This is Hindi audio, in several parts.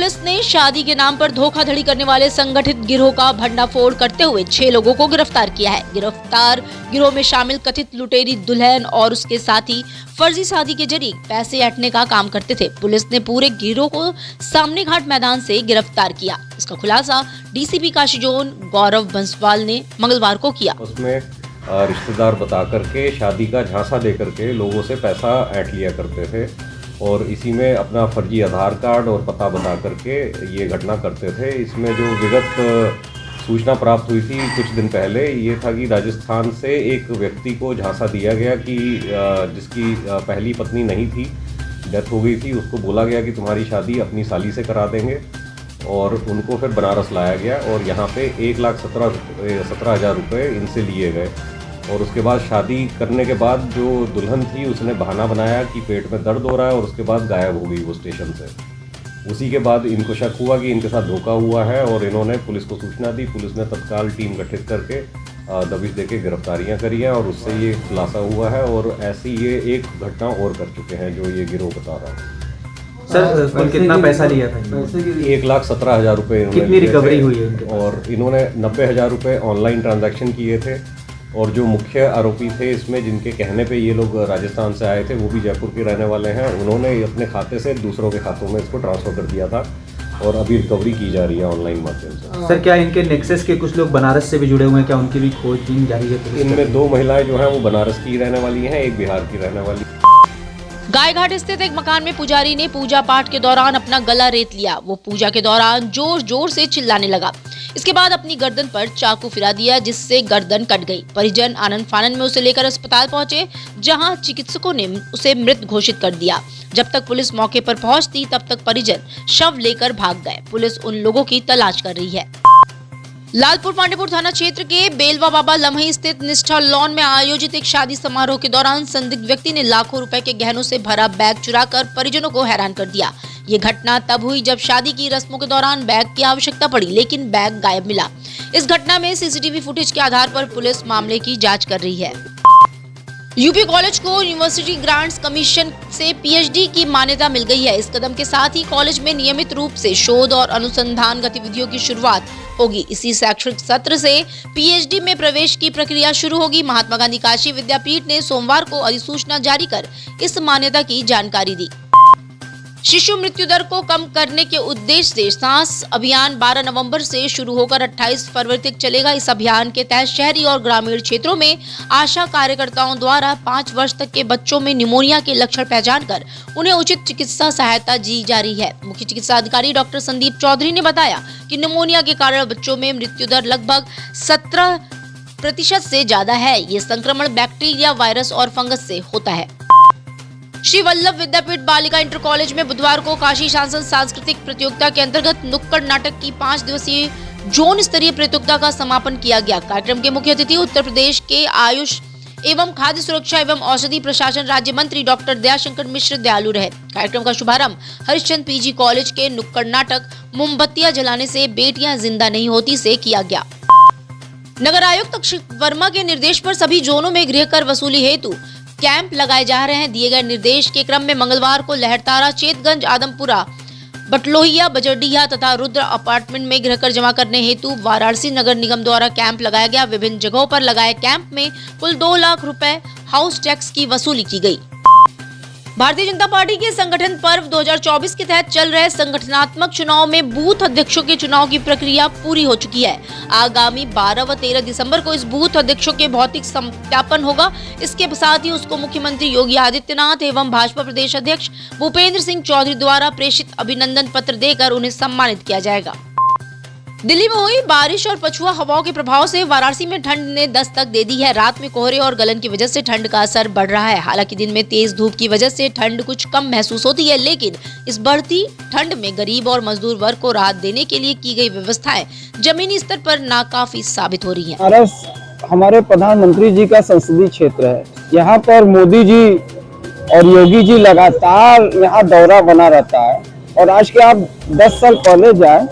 पुलिस ने शादी के नाम पर धोखाधड़ी करने वाले संगठित गिरोह का भंडाफोड़ करते हुए 6 लोगों को गिरफ्तार किया है। गिरफ्तार गिरोह में शामिल कथित लुटेरी दुल्हन और उसके साथी फर्जी शादी के जरिए पैसे ऐंठने का काम करते थे। पुलिस ने पूरे गिरोह को सामने घाट मैदान से गिरफ्तार किया। इसका खुलासा डीसीपी काशी जोन गौरव बंसवाल ने मंगलवार को किया। उसमें रिश्तेदार बता करके शादी का झांसा दे करके लोगों से पैसा ऐंठ लिया करते थे और इसी में अपना फर्जी आधार कार्ड और पता बता करके ये घटना करते थे। इसमें जो विगत सूचना प्राप्त हुई थी कुछ दिन पहले, ये था कि राजस्थान से एक व्यक्ति को झांसा दिया गया कि जिसकी पहली पत्नी नहीं थी, डेथ हो गई थी, उसको बोला गया कि तुम्हारी शादी अपनी साली से करा देंगे और उनको फिर बनारस लाया गया और यहाँ पे 1,17,000 रुपये इनसे लिए गए। और उसके बाद शादी करने के बाद जो दुल्हन थी उसने बहाना बनाया कि पेट में दर्द हो रहा है और उसके बाद गायब हो गई वो स्टेशन से। उसी के बाद इनको शक हुआ कि इनके साथ धोखा हुआ है और इन्होंने पुलिस को सूचना दी। पुलिस ने तत्काल टीम गठित करके दबिश देके गिरफ्तारियां करी हैं और उससे ये खुलासा हुआ है और ऐसी ये एक घटना और कर चुके हैं जो ये गिरोह बता रहा है। सर कुल कितना पैसा लिया था? 1,17,000 रुपये। कितनी रिकवरी हुई है? और इन्होंने 90,000 रुपये ऑनलाइन ट्रांजैक्शन किए थे और जो मुख्य आरोपी थे इसमें, जिनके कहने पे ये लोग राजस्थान से आए थे, वो भी जयपुर के रहने वाले हैं। उन्होंने अपने खाते से दूसरों के खातों में इसको ट्रांसफ़र कर दिया था और अभी रिकवरी की जा रही है ऑनलाइन माध्यम से। सर क्या इनके नेक्सस के कुछ लोग बनारस से भी जुड़े हुए हैं? क्या उनकी भी खोजबीन जारी है? इनमें 2 महिलाएं जो हैं वो बनारस की रहने वाली हैं, एक बिहार की रहने वाली। गायघाट स्थित एक मकान में पुजारी ने पूजा पाठ के दौरान अपना गला रेत लिया। वो पूजा के दौरान जोर जोर से चिल्लाने लगा। इसके बाद अपनी गर्दन पर चाकू फिरा दिया जिससे गर्दन कट गई। परिजन आनंद फानन में उसे लेकर अस्पताल पहुंचे, जहां चिकित्सकों ने उसे मृत घोषित कर दिया। जब तक पुलिस मौके पर पहुंचती तब तक परिजन शव लेकर भाग गए। पुलिस उन लोगों की तलाश कर रही है। लालपुर पांडेपुर थाना क्षेत्र के बेलवा बाबा लम्ही स्थित निष्ठा लॉन में आयोजित एक शादी समारोह के दौरान संदिग्ध व्यक्ति ने लाखों रुपए के गहनों से भरा बैग चुराकर परिजनों को हैरान कर दिया। ये घटना तब हुई जब शादी की रस्मों के दौरान बैग की आवश्यकता पड़ी, लेकिन बैग गायब मिला। इस घटना में सीसीटीवी फुटेज के आधार पर पुलिस मामले की जांच कर रही है। यूपी कॉलेज को यूनिवर्सिटी ग्रांट्स कमीशन से पीएचडी की मान्यता मिल गई है। इस कदम के साथ ही कॉलेज में नियमित रूप से शोध और अनुसंधान गतिविधियों की शुरुआत होगी। इसी शैक्षणिक सत्र से पीएचडी में प्रवेश की प्रक्रिया शुरू होगी। महात्मा गांधी काशी विद्यापीठ ने सोमवार को अधिसूचना जारी कर इस मान्यता की जानकारी दी। शिशु मृत्यु दर को कम करने के उद्देश्य से सांस अभियान 12 नवंबर से शुरू होकर 28 फरवरी तक चलेगा। इस अभियान के तहत शहरी और ग्रामीण क्षेत्रों में आशा कार्यकर्ताओं द्वारा 5 वर्ष तक के बच्चों में निमोनिया के लक्षण पहचान कर उन्हें उचित चिकित्सा सहायता दी जा रही है। मुख्य चिकित्सा अधिकारी डॉक्टर संदीप चौधरी ने बताया कि निमोनिया के कारण बच्चों में मृत्यु दर लगभग 17% से ज्यादा है। ये संक्रमण बैक्टीरिया, वायरस और फंगस से होता है। श्री वल्लभ विद्यापीठ बालिका इंटर कॉलेज में बुधवार को काशी शासन सांस्कृतिक प्रतियोगिता के अंतर्गत नुक्कड़ नाटक की 5 दिवसीय जोन स्तरीय प्रतियोगिता का समापन किया गया। कार्यक्रम के मुख्य अतिथि उत्तर प्रदेश के आयुष एवं खाद्य सुरक्षा एवं औषधि प्रशासन राज्य मंत्री डॉक्टर दयाशंकर मिश्र दयालु रहे। कार्यक्रम का शुभारंभ हरिश्चंद्र पीजी कॉलेज के नुक्कड़ नाटक मोमबत्तियां जलाने से बेटियां जिंदा नहीं होती से किया गया। नगर आयुक्त अक्षित वर्मा के निर्देश पर सभी जोनों में गृह कर वसूली हेतु कैंप लगाए जा रहे हैं। दिए गए निर्देश के क्रम में मंगलवार को लहरतारा, चेतगंज, आदमपुरा, बटलोहिया, बजरडीहा तथा रुद्र अपार्टमेंट में गृह कर जमा करने हेतु वाराणसी नगर निगम द्वारा कैंप लगाया गया। विभिन्न जगहों पर लगाए कैंप में कुल 2 लाख रुपए हाउस टैक्स की वसूली की गई। भारतीय जनता पार्टी के संगठन पर्व 2024 के तहत चल रहे संगठनात्मक चुनाव में बूथ अध्यक्षों के चुनाव की प्रक्रिया पूरी हो चुकी है। आगामी 12 व 13 दिसंबर को इस बूथ अध्यक्षों के भौतिक सत्यापन होगा। इसके साथ ही उसको मुख्यमंत्री योगी आदित्यनाथ एवं भाजपा प्रदेश अध्यक्ष भूपेंद्र सिंह चौधरी द्वारा प्रेषित अभिनंदन पत्र देकर उन्हें सम्मानित किया जाएगा। दिल्ली में हुई बारिश और पछुआ हवाओं के प्रभाव से वाराणसी में ठंड ने दस्तक दे दी है। रात में कोहरे और गलन की वजह से ठंड का असर बढ़ रहा है। हालांकि दिन में तेज धूप की वजह से ठंड कुछ कम महसूस होती है, लेकिन इस बढ़ती ठंड में गरीब और मजदूर वर्ग को राहत देने के लिए की गई व्यवस्थाएं जमीनी स्तर पर नाकाफी साबित हो रही है। हमारे प्रधानमंत्री जी का संसदीय क्षेत्र है। यहाँ पर मोदी जी और योगी जी लगातार यहाँ दौरा बना रहता है और आज के आप 10 साल पहले जाए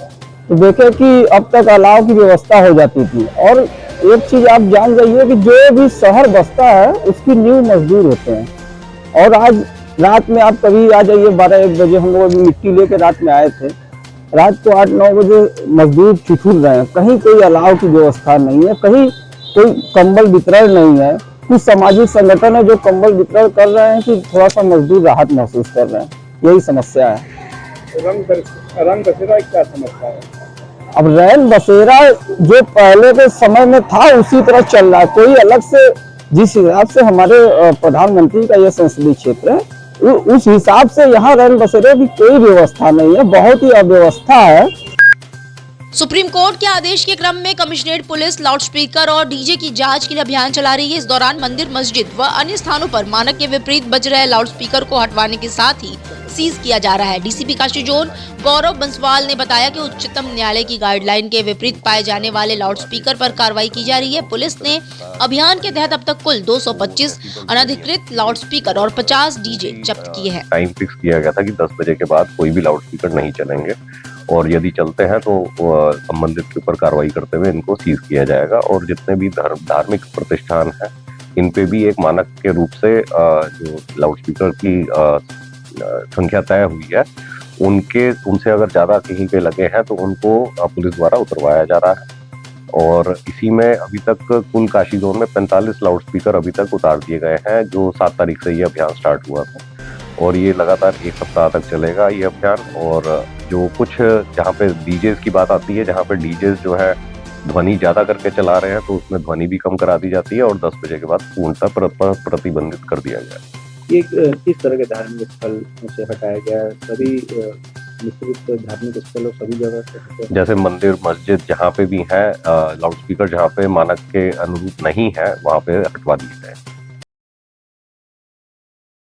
तो देखे कि अब तक अलाव की व्यवस्था हो जाती थी। और एक चीज आप जान जाइए कि जो भी शहर बसता है उसकी नींव मजदूर होते हैं। और आज रात में आप कभी आ जाइए 12-1 बजे, हम लोग मिट्टी लेके रात में आए थे रात को 8-9 बजे मजदूर ठिठुर रहे हैं, कहीं कोई अलाव की व्यवस्था नहीं है, कहीं कोई कंबल वितरण नहीं है। कुछ सामाजिक संगठन है जो कंबल वितरण कर रहे हैं कि थोड़ा सा मजदूर राहत महसूस कर रहे हैं, यही समस्या है। रंग बसेरा क्या समस्या है? अब रैन बसेरा जो पहले के समय में था उसी तरह चल रहा है, कोई अलग से जिस हिसाब से हमारे प्रधानमंत्री का यह संसदीय क्षेत्र है उस हिसाब से यहाँ रैन बसेरे की कोई व्यवस्था नहीं है, बहुत ही अव्यवस्था है। सुप्रीम कोर्ट के आदेश के क्रम में कमिश्नरेट पुलिस लाउडस्पीकर और डीजे की जांच के लिए अभियान चला रही है। इस दौरान मंदिर, मस्जिद व अन्य स्थानों पर मानक के विपरीत बज रहे लाउडस्पीकर को हटवाने के साथ ही सीज किया जा रहा है। डीसीपी काशी जोन गौरव बंसवाल ने बताया कि उच्चतम न्यायालय की गाइडलाइन के विपरीत पाए जाने वाले लाउडस्पीकर पर कार्रवाई की जा रही है। पुलिस ने अभियान के तहत अब तक कुल 225 अनधिकृत लाउडस्पीकर और 50 डीजे जब्त किए हैं। टाइम फिक्स किया गया था कि 10 बजे के बाद कोई भी लाउडस्पीकर नहीं चलेंगे और यदि चलते हैं तो संबंधित के ऊपर कार्रवाई करते हुए इनको सीज किया जाएगा। और जितने भी धार्मिक प्रतिष्ठान हैं इन पे भी एक मानक के रूप से जो लाउडस्पीकर की संख्या तय हुई है उनसे अगर ज्यादा कहीं पे लगे हैं तो उनको पुलिस द्वारा उतरवाया जा रहा है। और इसी में अभी तक कुल काशी जोन में 45 लाउडस्पीकर अभी तक उतार दिए गए हैं, जो 7 तारीख से ये अभियान स्टार्ट हुआ था और ये लगातार 1 सप्ताह तक चलेगा ये अभियान। और जो कुछ जहाँ पे डीजेस की बात आती है, जहाँ पे डीजेस जो है ध्वनि ज्यादा करके चला रहे हैं तो उसमें ध्वनि भी कम करा दी जाती है और 10 बजे के बाद पूर्णतः प्रतिबंधित कर दिया गया। ये किस तरह के धार्मिक स्थल से हटाया गया है? सभी मिश्रित धार्मिक स्थलों सभी जगह से, जैसे मंदिर, मस्जिद जहाँ पे भी है लाउडस्पीकर जहाँ पे मानक के अनुरूप नहीं है वहाँ पे हटवा दिए गए।